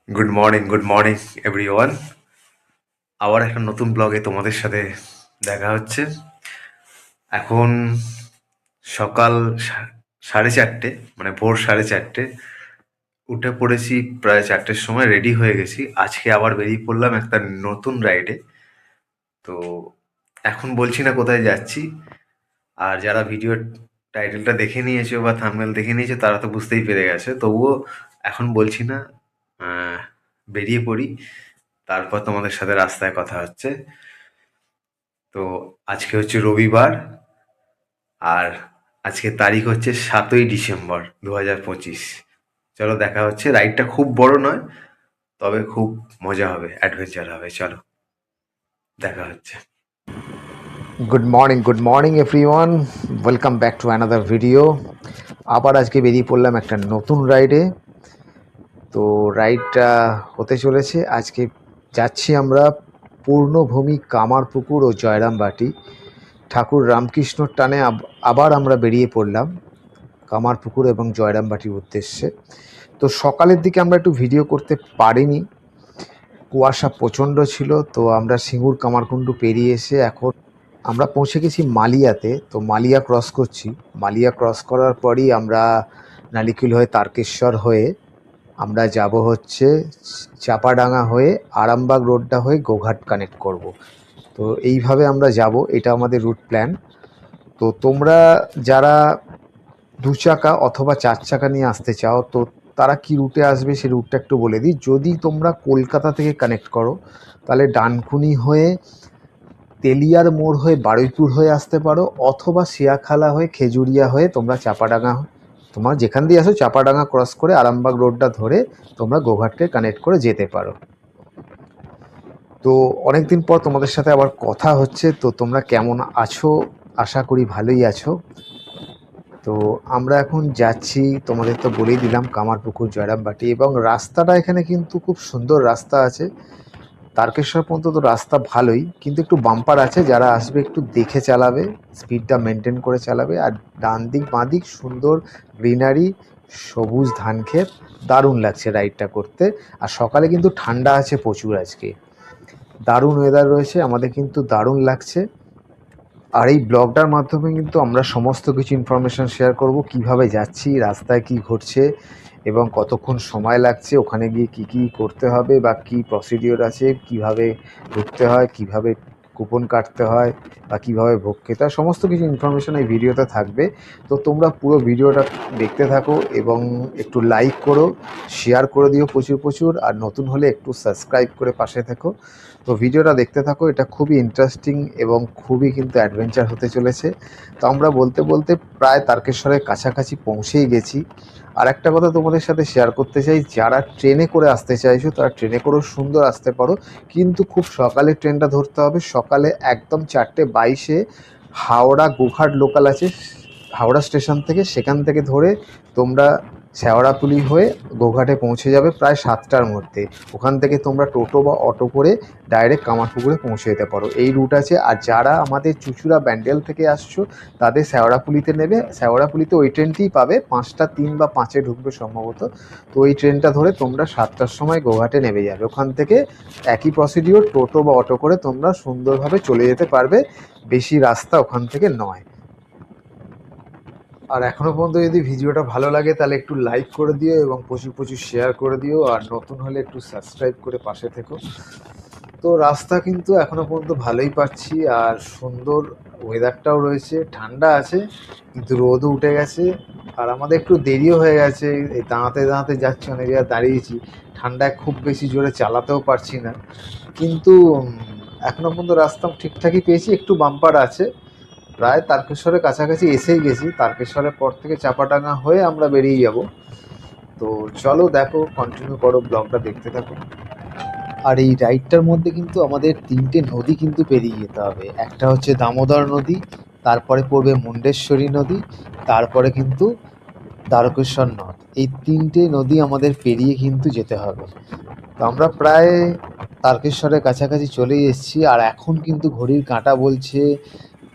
Good morning everyone. আবার একটা নতুন ব্লগে তোমাদের সাথে দেখা হচ্ছে। এখন সকাল 4:30, মানে ভোর 4:30। উঠে পড়েছি প্রায় 4টের সময়, রেডি হয়ে গেছি। আজকে আবার বেরিয়ে পড়লাম একটা নতুন রাইডে। তো এখন বলছি না কোথায় যাচ্ছি। আর যারা ভিডিও টাইটেলটা দেখে নিয়েছো বা থাম্বনেল দেখে নিয়েছো তারা তো বুঝতেই পেরে গেছে, তবুও এখন বলছি না। আহ, বেরিয়ে পড়ি, তারপর তোমাদের সাথে রাস্তায় কথা হচ্ছে। তো আজকে হচ্ছে রবিবার, আর আজকে তারিখ হচ্ছে 7ই ডিসেম্বর 2025। চলো দেখা হচ্ছে। রাইডটা খুব বড় নয়, তবে খুব মজা হবে, অ্যাডভেঞ্চার হবে। চলো দেখা হচ্ছে। Good morning everyone, welcome back to another video. আবার আজকে বেরিয়ে পড়লাম একটা নতুন রাইডে। তো রাইডটা হতে চলেছে, আজকে যাচ্ছি আমরা পূর্ণভূমি, কামারপুকুর ও জয়রামবাটি। ঠাকুর রামকৃষ্ণর টানে আবার আমরা বেরিয়ে পড়লাম কামারপুকুর এবং জয়রামবাটির উদ্দেশ্যে। তো সকালের দিকে আমরা একটু ভিডিও করতে পারিনি, কুয়াশা প্রচণ্ড ছিল। তো আমরা সিঙ্গুর কামারকুণ্ডু পেরিয়ে এসে এখন আমরা পৌঁছে গেছি মালিয়াতে। তো মালিয়া ক্রস করছি। মালিয়া ক্রস করার পরই আমরা নালিকুল হয়ে তারকেশ্বর হয়ে আমরা যাব হচ্ছে চাপাডাঙ্গা হয়ে আরামবাগ রোডটা হয়ে গোঘাট কানেক্ট করব। তো এইভাবে আমরা যাব, এটা আমাদের রুট প্ল্যান। তো তোমরা যারা 2 চাকা অথবা 4 চাকা নিয়ে আসতে চাও, তো তারা কি রুটে আসবে সেই রুটটা একটু বলে দিই। যদি তোমরা কলকাতা থেকে কানেক্ট করো, তাহলে ডানকুনি হয়ে তেলিয়ার মোড় হয়ে বারুইপুর হয়ে আসতে পারো, অথবা শিয়াখালা হয়ে খেজুরিয়া হয়ে তোমরা চাপাডাঙ্গা, তোমার যেখান দিয়ে আসো চাপাডাঙ্গা ক্রস করে আরামবাগ রোডটা ধরে তোমরা গোঘাটকে কানেক্ট করে যেতে পারো। তো অনেক দিন পর তোমাদের সাথে আবার কথা হচ্ছে। তো তোমরা কেমন আছো? আশা করি ভালোই আছো। তো আমরা এখন যাচ্ছি, তোমাদের তো বলেই দিলাম, কামারপুকুর জয়রামবাটি। এবং রাস্তাটা এখানে কিন্তু খুব সুন্দর রাস্তা আছে। তারকেশ্বর পর্যন্ত তো রাস্তা ভালোই, কিন্তু একটু বাম্পার আছে। যারা আসবে একটু দেখে চালাবে, স্পিডটা মেনটেন করে চালাবে। আর ডান দিক বাঁ দিক সুন্দর গ্রিনারি, সবুজ ধান ক্ষেত, দারুণ লাগছে রাইডটা করতে। আর সকালে কিন্তু ঠান্ডা আছে প্রচুর, আজকে দারুণ ওয়েদার রয়েছে, আমাদের কিন্তু দারুণ লাগছে। আর এই ব্লগটার মাধ্যমে কিন্তু আমরা সমস্ত কিছু ইনফরমেশান শেয়ার করব, কিভাবে যাচ্ছি, রাস্তায় কি ঘটছে এবং কতক্ষণ সময় লাগছে, ওখানে গিয়ে কি কি করতে হবে বা কি প্রসিডিওর আছে, কিভাবে ঢুকতে হয়, কিভাবে কুপন কাটতে হয় বা কিভাবে ভোগ খেতে হয়, সমস্ত কিছু ইনফরমেশান এই ভিডিওতে থাকবে। তো তোমরা পুরো ভিডিওটা দেখতে থাকো এবং একটু লাইক করো, শেয়ার করে দিও প্রচুর প্রচুর। আর নতুন হলে একটু সাবস্ক্রাইব করে পাশে থেকো। তো ভিডিওটা দেখতে থাকো, এটা খুবই ইন্টারেস্টিং এবং খুবই কিন্তু অ্যাডভেঞ্চার হতে চলেছে। তো আমরা বলতে বলতে প্রায় তারকেশ্বরের কাছাকাছি পৌঁছেই গেছি। আর একটা কথা তোমাদের সাথে শেয়ার করতে চাই, যারা ট্রেনে করে আসতে চাইছো তারা ট্রেনে করেও সুন্দর আসতে পারো, কিন্তু খুব সকালে ট্রেনটা ধরতে হবে। সকালে একদম 4:22-এ হাওড়া গোঘাট লোকাল আছে হাওড়া স্টেশন থেকে, সেখান থেকে ধরে তোমরা শেওড়াফুলি হয়ে গোঘাটে পৌঁছে যাবে প্রায় 7টার মধ্যে। ওখান থেকে তোমরা টোটো বা অটো করে ডাইরেক্ট কামারপুকুরে পৌঁছে যেতে পারো, এই রুট আছে। আর যারা আমাদের চুঁচুড়া ব্যান্ডেল থেকে আসছো, তাদের শেওড়াফুলিতে নেবে। শেওড়াফুলিতে ওই ট্রেনটিই পাবে, 5টা 3 বা 5-এ ঢুকবে সম্ভবত। তো ওই ট্রেনটা ধরে তোমরা 7টার সময় গোঘাটে নেমে যাবে। ওখান থেকে একই প্রসিডিওর, টোটো বা অটো করে তোমরা সুন্দরভাবে চলে যেতে পারবে, বেশি রাস্তা ওখান থেকে নয়। আর এখনও পর্যন্ত যদি ভিডিওটা ভালো লাগে তাহলে একটু লাইক করে দিও এবং প্রচুর প্রচুর শেয়ার করে দিও। আর নতুন হলে একটু সাবস্ক্রাইব করে পাশে থেকো। তো রাস্তা কিন্তু এখনও পর্যন্ত ভালোই পাচ্ছি, আর সুন্দর ওয়েদারটাও রয়েছে, ঠান্ডা আছে কিন্তু রোদও উঠে গেছে। আর আমাদের একটু দেরিও হয়ে গেছে, এই দাঁড়াতে দাঁড়াতে যাচ্ছি, অনেক জায়গায় দাঁড়িয়েছি, ঠান্ডায় খুব বেশি জোরে চালাতেও পারছি না। কিন্তু এখনও পর্যন্ত রাস্তা ঠিকঠাকই পেয়েছি, একটু বাম্পার আছে। প্রায় তারকেশ্বরের কাছাকাছি এসেই গেছি, তারকেশ্বরের পর থেকে চাপাডাঙ্গা হয়ে আমরা বেরিয়ে যাব। তো চলো দেখো, কন্টিনিউ করো, ব্লগটা দেখতে থাকো। আর এই রাইডটার মধ্যে কিন্তু আমাদের 3টে নদী কিন্তু পেরিয়ে যেতে হবে। একটা হচ্ছে দামোদর নদী, তারপরে পড়বে মুন্ডেশ্বরী নদী, তারপরে কিন্তু দ্বারকেশ্বর নদ। এই 3টে নদী আমাদের পেরিয়ে কিন্তু যেতে হবে। তো আমরা প্রায় তারকেশ্বরের কাছাকাছি চলেই এসেছি। আর এখন কিন্তু ঘড়ির কাঁটা বলছে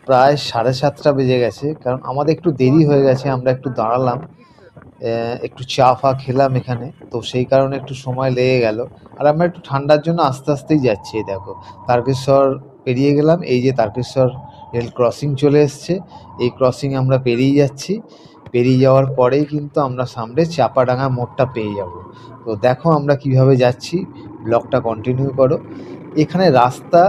প্রায় 7:30 বেজে গেছে, কারণ আমাদের একটু দেরি হয়ে গেছে, আমরা একটু দাঁড়ালাম। একটু চা ফা খেলাম এখানে, তো সেই কারণে একটু সময় লেগে গেল। আর আমরা একটু ঠান্ডার জন্য আস্তে আস্তেই যাচ্ছি। এই দেখো তারকেশ্বর পেরিয়ে গেলাম, এই যে তারকেশ্বর রেল ক্রসিং চলে এসছে, এই ক্রসিং আমরা পেরিয়ে যাচ্ছি। পেরিয়ে যাওয়ার পরেই কিন্তু আমরা সামনে চাপাডাঙ্গা মোড়টা পেয়ে যাব। তো দেখো আমরা কিভাবে যাচ্ছি, ব্লগটা কন্টিনিউ করো। এখানে রাস্তা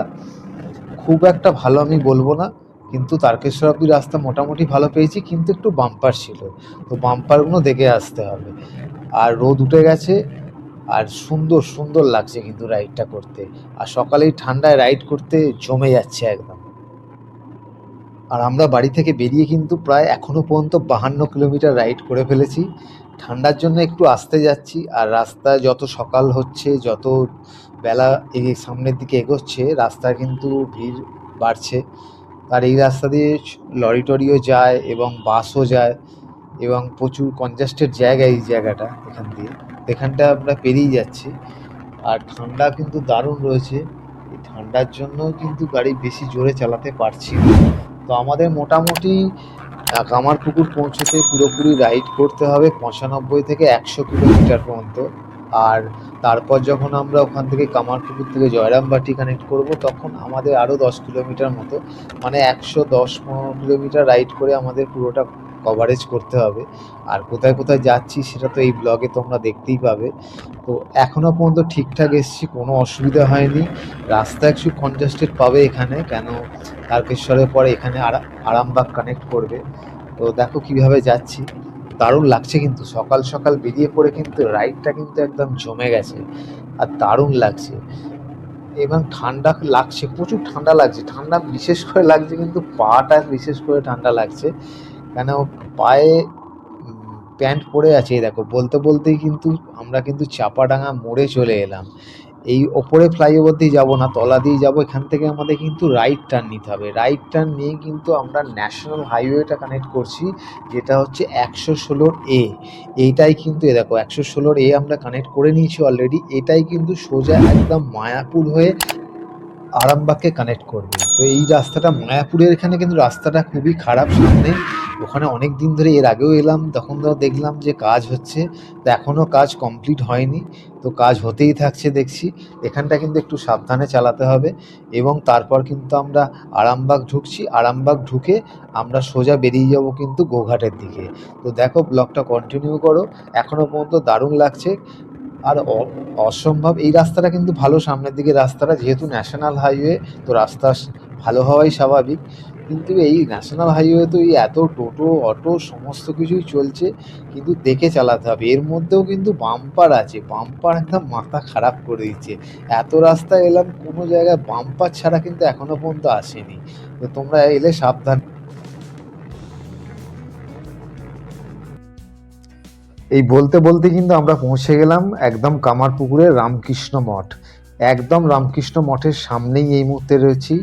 খুব একটা ভালো আমি বলবো না, কিন্তু তারকেশ্বর অব্দি রাস্তা মোটামুটি ভালো পেয়েছি, কিন্তু একটু বাম্পার ছিল, তো বাম্পারগুলো দেখে আসতে হবে। আর রোদ উঠে গেছে, আর সুন্দর সুন্দর লাগছে কিন্তু রাইডটা করতে। আর সকালেই ঠান্ডায় রাইড করতে জমে যাচ্ছে একদম। আর আমরা বাড়ি থেকে বেরিয়ে কিন্তু প্রায় এখনো পর্যন্ত 52 কিলোমিটার রাইড করে ফেলেছি। ঠান্ডার জন্য একটু আস্তে যাচ্ছি, আর রাস্তায় যত সকাল হচ্ছে, যত বেলা সামনের দিকে এগোচ্ছে, রাস্তায় কিন্তু ভিড় বাড়ছে। আর এই রাস্তা দিয়ে লরি টরিও যায় এবং বাসও যায়, এবং প্রচুর কনজাস্টেড জায়গা এই জায়গাটা, এখানটা আমরা পেরিয়ে যাচ্ছি। আর ঠান্ডা কিন্তু দারুণ রয়েছে, এই ঠান্ডার জন্য কিন্তু গাড়ি বেশি জোরে চালাতে পারছি না। তো আমাদের মোটামুটি কামারপুকুর পৌঁছতে পুরোপুরি রাইড করতে হবে 95 থেকে 100 কিলোমিটার পর্যন্ত। আর তারপর যখন আমরা ওখান থেকে কামারপুকুর থেকে জয়রামবাটি কানেক্ট করব, তখন আমাদের আরও 10 কিলোমিটার মতো, মানে 110-15 কিলোমিটার রাইড করে আমাদের পুরোটা কভারেজ করতে হবে। আর কোথায় কোথায় যাচ্ছি সেটা তো এই ব্লগে তোমরা দেখতেই পাবে। তো এখনও পর্যন্ত ঠিকঠাক এসছি, কোনো অসুবিধা হয়নি। রাস্তা একটু কনজাস্টেড পাবে এখানে, কেন তারকেশ্বরের পরে এখানে আরামবাগ কানেক্ট করবে। তো দেখো কিভাবে যাচ্ছি, দারুণ লাগছে কিন্তু সকাল সকাল বেরিয়ে পড়ে কিন্তু রাইডটা কিন্তু একদম জমে গেছে, আর দারুণ লাগছে। এবং ঠান্ডা লাগছে, প্রচুর ঠান্ডা লাগছে, ঠান্ডা বিশেষ করে লাগছে কিন্তু পাটা বিশেষ করে ঠান্ডা লাগছে, কেন পায়ে প্যান্ট পরে আছে। এই দেখো বলতে বলতেই কিন্তু আমরা কিন্তু চাপাডাঙ্গা মোড়ে চলে এলাম। এই ওপরে ফ্লাইওভার দিয়ে যাবো না, তলা দিয়ে যাবো। এখান থেকে আমাদের কিন্তু রাইট টার্ন নিতে হবে, রাইট টার্ন নিয়ে কিন্তু আমরা ন্যাশনাল হাইওয়েটা কানেক্ট করছি, যেটা হচ্ছে 116 এইটাই কিন্তু এ দেখো 116 আমরা কানেক্ট করে নিয়েছি অলরেডি। এটাই কিন্তু সোজা একদম মায়াপুর হয়ে আরামবাগকে কানেক্ট করবে। তো এই রাস্তাটা মায়াপুরের এখানে কিন্তু রাস্তাটা খুবই খারাপ সামনে, ওখানে অনেক দিন ধরে, এর আগেও এলাম তখন তো দেখলাম যে কাজ হচ্ছে, তো এখনও কাজ কমপ্লিট হয়নি, তো কাজ হতেই থাকছে দেখছি। এখানটা কিন্তু একটু সাবধানে চালাতে হবে। এবং তারপর কিন্তু আমরা আরামবাগ ঢুকছি, আরামবাগ ঢুকে আমরা সোজা বেরিয়ে যাব কিন্তু গোঘাটের দিকে। তো দেখো ব্লগটা কন্টিনিউ করো, এখনও পর্যন্ত দারুণ লাগছে। আর অসম্ভব, এই রাস্তাটা কিন্তু ভালো, সামনের দিকে রাস্তাটা যেহেতু ন্যাশনাল হাইওয়ে, তো রাস্তা ভালো হওয়াই স্বাভাবিক। কিন্তু এই ন্যাশনাল হাইওয়ে তো এই এত টোটো অটো সমস্ত কিছুই চলছে, কিন্তু দেখে চালাতে হবে। এর মধ্যেও কিন্তু বাম্পার আছে, বাম্পার একদম মাথা খারাপ করে দিচ্ছে। এত রাস্তায় এলাম, কোনো জায়গায় বাম্পার ছাড়া কিন্তু এখনো পর্যন্ত আসেনি। তো তোমরা এলে সাবধান। এই বলতে বলতে কিন্তু আমরা পৌঁছে গেলাম একদম কামারপুকুরের রামকৃষ্ণ মঠ। একদম রামকৃষ্ণ মঠের সামনেই এই মুহূর্তে রয়েছি।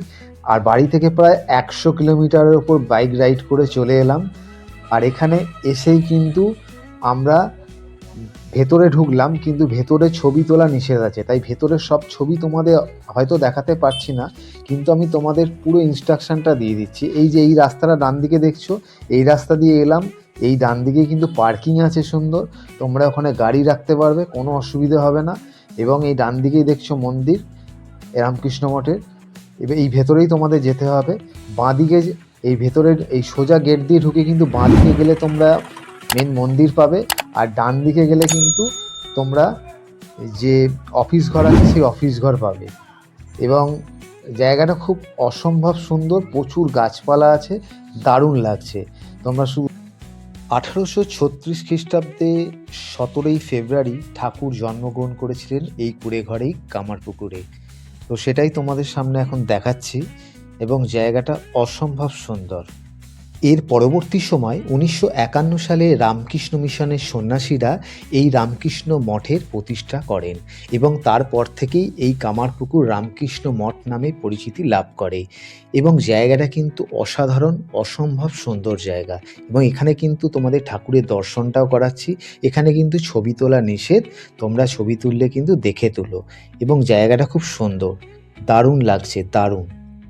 আর বাড়ি থেকে প্রায় 100 কিলোমিটারের ওপর বাইক রাইড করে চলে এলাম। আর এখানে এসেই কিন্তু আমরা ভেতরে ঢুকলাম, কিন্তু ভেতরে ছবি তোলা নিষেধ আছে, তাই ভেতরের সব ছবি তোমাদের হয়তো দেখাতে পারছি না, কিন্তু আমি তোমাদের পুরো ইনস্ট্রাকশানটা দিয়ে দিচ্ছি। এই যে এই রাস্তাটা ডান দিকে দেখছো, এই রাস্তা দিয়ে এলাম, এই ডান দিকে কিন্তু পার্কিং আছে সুন্দর, তোমরা ওখানে গাড়ি রাখতে পারবে, কোনো অসুবিধা হবে না। এবং এই ডান দিকেই দেখছো মন্দির রামকৃষ্ণ মঠের। এবার এই ভেতরেই তোমাদের যেতে হবে। বাঁদিকে এই ভেতরের এই সোজা গেট দিয়ে ঢুকে কিন্তু বাঁদিকে গেলে তোমরা মেন মন্দির পাবে, আর ডান দিকে গেলে কিন্তু তোমরা যে অফিস ঘর আছে সেই অফিস ঘর পাবে। এবং জায়গাটা খুব অসম্ভব সুন্দর, প্রচুর গাছপালা আছে, দারুণ লাগছে। তোমরা শুধু 1836 খ্রিস্টাব্দে 17ই ফেব্রুয়ারি ঠাকুর জন্মগ্রহণ করেছিলেন এই কুঁড়েঘরেই কামারপুকুরে। তো সেটাই তোমাদের সামনে এখন দেখাচ্ছি, এবং জায়গাটা অসম্ভব সুন্দর। এর পরবর্তী সময় 1951 সালে রামকৃষ্ণ মিশনের সন্ন্যাসীরা এই রামকৃষ্ণ মঠের প্রতিষ্ঠা করেন, এবং তারপর থেকেই এই কামারপুকুর রামকৃষ্ণ মঠ নামে পরিচিতি লাভ করে। এবং জায়গাটা কিন্তু অসাধারণ, অসম্ভব সুন্দর জায়গা। এবং এখানে কিন্তু তোমাদের ঠাকুরের দর্শনটাও করাচ্ছি। এখানে কিন্তু ছবি তোলা নিষেধ, তোমরা ছবি তুললে কিন্তু দেখে তুলো। এবং জায়গাটা খুব সুন্দর, দারুণ লাগছে, দারুণ।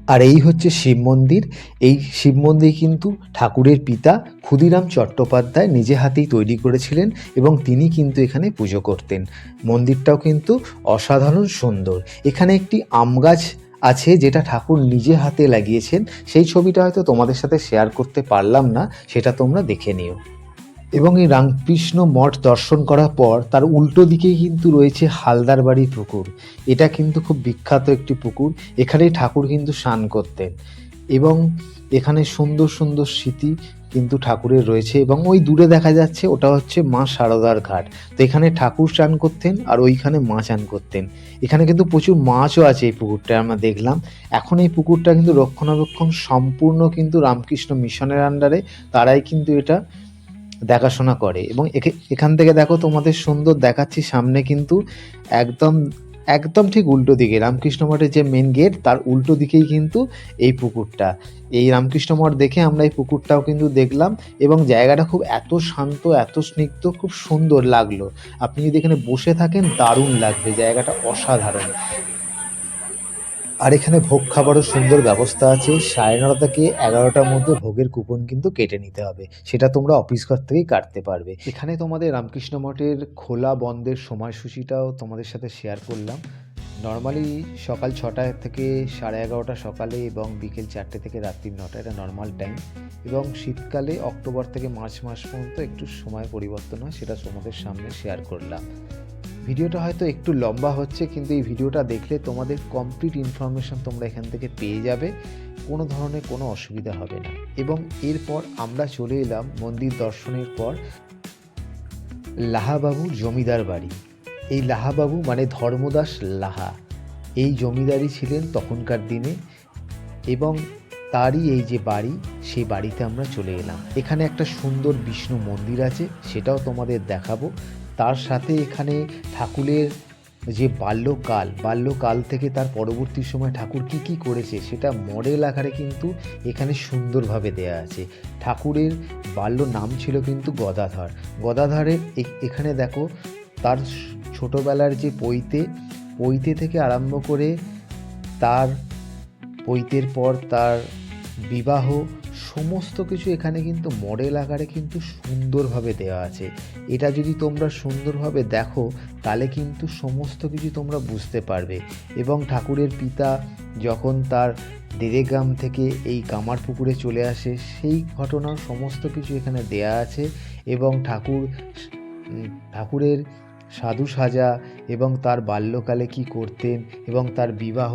আর এই হচ্ছে শিব মন্দির। এই শিব মন্দির কিন্তু ঠাকুরের পিতা ক্ষুদিরাম চট্টোপাধ্যায় নিজে হাতেই তৈরি করেছিলেন এবং তিনি কিন্তু এখানে পুজো করতেন। মন্দিরটাও কিন্তু অসাধারণ সুন্দর। এখানে একটি আম গাছ আছে যেটা ঠাকুর নিজে হাতে লাগিয়েছেন। সেই ছবিটা হয়তো তোমাদের সাথে শেয়ার করতে পারলাম না, সেটা তোমরা দেখে নিও। এবং এই রামকৃষ্ণ মঠ দর্শন করার পর তার উল্টো দিকেই কিন্তু রয়েছে হালদার বাড়ি পুকুর। এটা কিন্তু খুব বিখ্যাত একটি পুকুর। এখানেই ঠাকুর কিন্তু স্নান করতেন এবং এখানে সুন্দর সুন্দর স্মৃতি কিন্তু ঠাকুরের রয়েছে। এবং ওই দূরে দেখা যাচ্ছে ওটা হচ্ছে মা শারদার ঘাট। তো এখানে ঠাকুর স্নান করতেন আর ওইখানে মা স্নান করতেন। এখানে কিন্তু প্রচুর মাছও আছে এই পুকুরটায়, আমরা দেখলাম। এখন এই পুকুরটা কিন্তু রক্ষণাবেক্ষণ সম্পূর্ণ কিন্তু রামকৃষ্ণ মিশনের আন্ডারে, তারাই কিন্তু এটা দেখাশোনা করে। এবং এখান থেকে দেখো তোমাদের সুন্দর দেখাচ্ছি, সামনে কিন্তু একদম একদম ঠিক উল্টো দিকে রামকৃষ্ণ মঠের যে মেন গেট, তার উল্টো দিকেই কিন্তু এই পুকুরটা। এই রামকৃষ্ণ মঠ দেখে আমরা এই পুকুরটাও কিন্তু দেখলাম এবং জায়গাটা খুব এত শান্ত, এত স্নিগ্ধ, খুব সুন্দর লাগলো। আপনি যদি এখানে বসে থাকেন দারুণ লাগবে, জায়গাটা অসাধারণ। আর এখানে ভোগ খাবারও সুন্দর ব্যবস্থা আছে। 9:30 থেকে 11টার মধ্যে ভোগের কুপন কিন্তু কেটে নিতে হবে, সেটা তোমরা অফিস ঘর থেকেই কাটতে পারবে। এখানে তোমাদের রামকৃষ্ণ মঠের খোলা বন্ধের সময়সূচিটাও তোমাদের সাথে শেয়ার করলাম। নর্মালি সকাল 6টা থেকে 11:30 সকালে এবং বিকেল 4টে থেকে রাত্রি 9টা, এটা নর্মাল টাইম। এবং শীতকালে অক্টোবর থেকে মার্চ মাস পর্যন্ত একটু সময় পরিবর্তন হয়, সেটা তোমাদের সামনে শেয়ার করলাম। ভিডিওটা হয়তো একটু লম্বা হচ্ছে, কিন্তু এই ভিডিওটা দেখলে তোমাদের কমপ্লিট ইনফরমেশন তোমরা এখান থেকে পেয়ে যাবে, কোনো ধরনের কোনো অসুবিধা হবে না। এবং এরপর আমরা চলে এলাম মন্দির দর্শনের পর লাহাবাবুর জমিদার বাড়ি। এই লাহাবাবু মানে ধর্মদাস লাহা, এই জমিদারই ছিলেন তখনকার দিনে এবং তারই এই যে বাড়ি, সেই বাড়িতে আমরা চলে এলাম। এখানে একটা সুন্দর বিষ্ণু মন্দির আছে, সেটাও তোমাদের দেখাবো। তার সাথে এখানে ঠাকুরের যে বাল্যকাল থেকে তার পরবর্তী সময় ঠাকুর কি করেছে সেটা মডেল আকারে কিন্তু এখানে সুন্দরভাবে দেয়া আছে। ঠাকুরের বাল্য নাম ছিল কিন্তু গদাধরের এখানে দেখো তার ছোটোবেলার যে পৈতে থেকে আরম্ভ করে তার পৈতের পর তার বিবাহ, সমস্ত কিছু এখানে কিন্তু মডেল আকারে কিন্তু সুন্দরভাবে দেওয়া আছে। এটা যদি তোমরা সুন্দরভাবে দেখো তাহলে কিন্তু সমস্ত কিছু তোমরা বুঝতে পারবে। এবং ঠাকুরের পিতা যখন তার দেদেগ্রাম থেকে এই কামারপুকুরে চলে আসে, সেই ঘটনার সমস্ত কিছু এখানে দেয়া আছে। এবং ঠাকুরের সাধু সাজা এবং তার বাল্যকালে কি করতেন এবং তার বিবাহ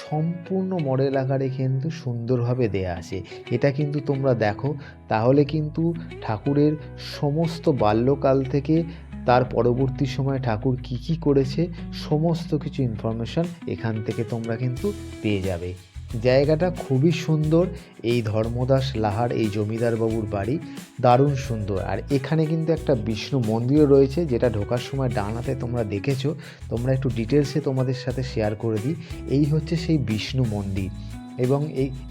সম্পূর্ণ মডেল আকারে কিন্তু সুন্দরভাবে দেয়া আছে। এটা কিন্তু তোমরা দেখো তাহলে কিন্তু ঠাকুরের সমস্ত বাল্যকাল থেকে তার পরবর্তী সময় ঠাকুর কি করেছে সমস্ত কিছু ইনফরমেশন এখান থেকে তোমরা কিন্তু পেয়ে যাবে। জায়গাটা খুবই সুন্দর। এই ধর্মদাস লাহার এই জমিদারবাবুর বাড়ি দারুণ সুন্দর। আর এখানে কিন্তু একটা বিষ্ণু মন্দিরও রয়েছে, যেটা ঢোকার সময় ডান হাতে তোমরা দেখেছো। তোমরা একটু ডিটেলসে তোমাদের সাথে শেয়ার করে দিই। এই হচ্ছে সেই বিষ্ণু মন্দির এবং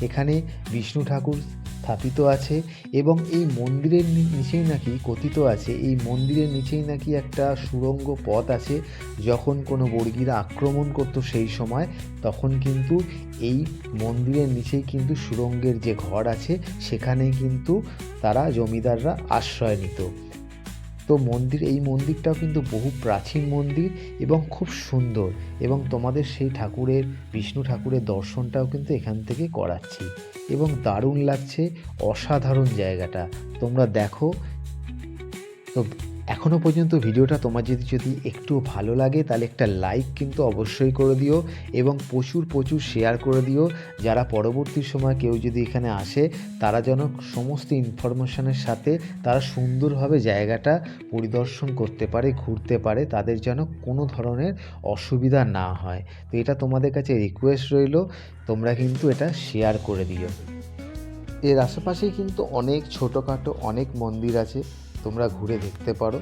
এখানে বিষ্ণু ঠাকুর স্থাপিত আছে। এবং এই মন্দিরের নিচেই নাকি কথিত আছে, এই মন্দিরের নিচেই নাকি একটা সুড়ঙ্গ পথ আছে। যখন কোনো বর্গীরা আক্রমণ করতো সেই সময়, তখন কিন্তু এই মন্দিরের নিচেই কিন্তু সুড়ঙ্গের যে ঘর আছে সেখানেই কিন্তু তারা জমিদাররা আশ্রয় নিত। তো এই মন্দিরটাও কিন্তু বহু প্রাচীন মন্দির এবং খুব সুন্দর। এবং তোমাদের সেই বিষ্ণু ঠাকুরের দর্শনটাও কিন্তু এখান থেকে করাচ্ছি এবং দারুণ লাগছে, অসাধারণ জায়গাটা তোমরা দেখো। তো এখনও পর্যন্ত ভিডিওটা তোমার যদি একটু ভালো লাগে তাহলে একটা লাইক কিন্তু অবশ্যই করে দিও এবং প্রচুর শেয়ার করে দিও। যারা পরবর্তী সময় কেউ যদি এখানে আসে তারা যেন সমস্ত ইনফরমেশনের সাথে তারা সুন্দরভাবে জায়গাটা পরিদর্শন করতে পারে, ঘুরতে পারে, তাদের যেন কোনো ধরনের অসুবিধা না হয়। তো এটা তোমাদের কাছে রিকোয়েস্ট রইল, তোমরা কিন্তু এটা শেয়ার করে দিও। এর আশেপাশেই কিন্তু অনেক ছোটোখাটো অনেক মন্দির আছে, তোমরা ঘুরে দেখতে পারো।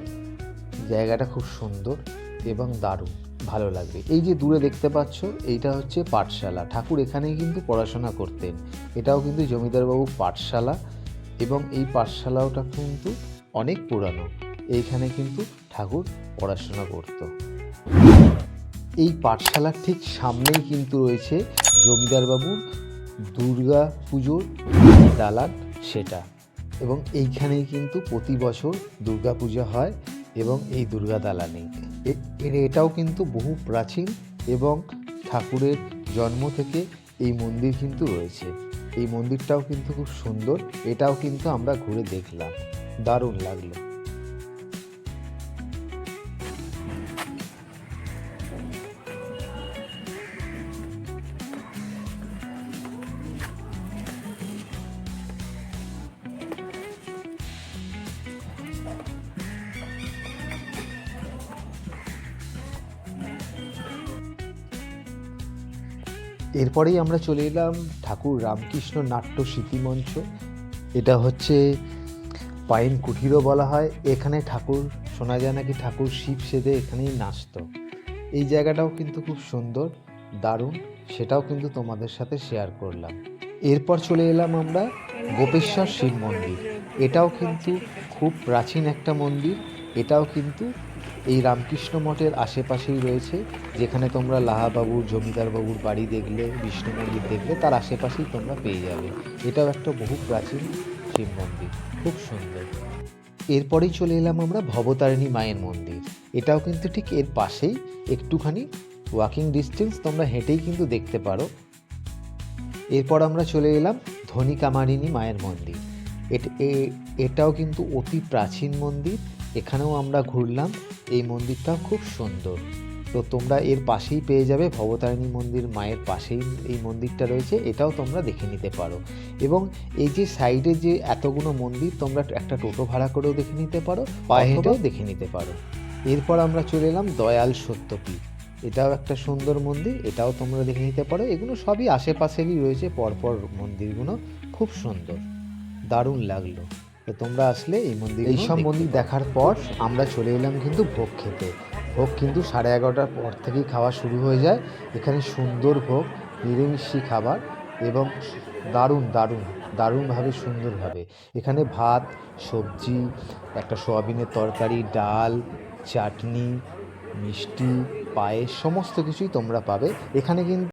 জায়গাটা খুব সুন্দর এবং দারুণ, ভালো লাগবে। এই যে দূরে দেখতে পাচ্ছ এইটা হচ্ছে পাঠশালা, ঠাকুর এখানেই কিন্তু পড়াশোনা করতেন। এটাও কিন্তু জমিদারবাবু পাঠশালা এবং এই পাঠশালাটা কিন্তু অনেক পুরানো। এইখানে কিন্তু ঠাকুর পড়াশোনা করত। এই পাঠশালার ঠিক সামনেই কিন্তু রয়েছে জমিদারবাবুর দুর্গা পুজোর দালান সেটা। এবং এইখানেই কিন্তু প্রতি বছর দুর্গা পূজা হয় এবং এই দুর্গা দালানেই এটাও কিন্তু বহু প্রাচীন এবং ঠাকুরের জন্ম থেকে এই মন্দির কিন্তু রয়েছে। এই মন্দিরটাও কিন্তু খুব সুন্দর, এটাও কিন্তু আমরা ঘুরে দেখলাম, দারুণ লাগলো। এরপরেই আমরা চলে এলাম ঠাকুর রামকৃষ্ণ নাট্য স্মৃতিমঞ্চ। এটা হচ্ছে পাইন কুঠিরও বলা হয়। এখানে ঠাকুর শোনা যায় নাকি ঠাকুর শিব সেদে এখানেই নাচত। এই জায়গাটাও কিন্তু খুব সুন্দর, দারুণ, সেটাও কিন্তু তোমাদের সাথে শেয়ার করলাম। এরপর চলে এলাম আমরা গোপেশ্বর শিব মন্দির। এটাও কিন্তু খুব প্রাচীন একটা মন্দির। এটাও কিন্তু এই রামকৃষ্ণ মঠের আশেপাশেই রয়েছে, যেখানে তোমরা লাহাবাবুর জমিদার বাবুর বাড়ি দেখলে, বিষ্ণু মন্দির দেখলে, তার আশেপাশেই তোমরা পেয়ে যাবে। এটাও একটা বহু প্রাচীন শিব মন্দির, খুব সুন্দর। এরপরেই চলে এলাম আমরা ভবতারিণী মায়ের মন্দির। এটাও কিন্তু ঠিক এর পাশেই, একটুখানি ওয়াকিং ডিস্টেন্স, তোমরা হেঁটেই কিন্তু দেখতে পারো। এরপর আমরা চলে এলাম ধনিকামারিণী মায়ের মন্দির। এটাও কিন্তু অতি প্রাচীন মন্দির, এখানেও আমরা ঘুরলাম। এই মন্দিরটাও খুব সুন্দর। তো তোমরা এর পাশেই পেয়ে যাবে, ভবতারিণী মন্দির মায়ের পাশেই এই মন্দিরটা রয়েছে, এটাও তোমরা দেখে নিতে পারো। এবং এই যে সাইডে যে এতগুলো মন্দির, তোমরা একটা টোটো ভাড়া করেও দেখে নিতে পারো, পায়ে হেঁটেও দেখে নিতে পারো। এরপর আমরা চলে এলাম দয়াল সত্যপীঠ। এটাও একটা সুন্দর মন্দির, এটাও তোমরা দেখে নিতে পারো। এগুলো সবই আশেপাশেরই রয়েছে, পরপর মন্দিরগুলো খুব সুন্দর, দারুণ লাগলো। তো তোমরা আসলে এই মন্দির, এইসব মন্দির দেখার পর আমরা চলে এলাম কিন্তু ভোগ খেতে। ভোগ কিন্তু 11:30টার পর থেকেই খাওয়া শুরু হয়ে যায়। এখানে সুন্দর ভোগ, নিরামিষি খাবার এবং দারুণ দারুণ দারুণভাবে সুন্দরভাবে এখানে ভাত, সবজি, একটা সোয়াবিনের তরকারি, ডাল, চাটনি, মিষ্টি, পায়েস, সমস্ত কিছুই তোমরা পাবে এখানে। কিন্তু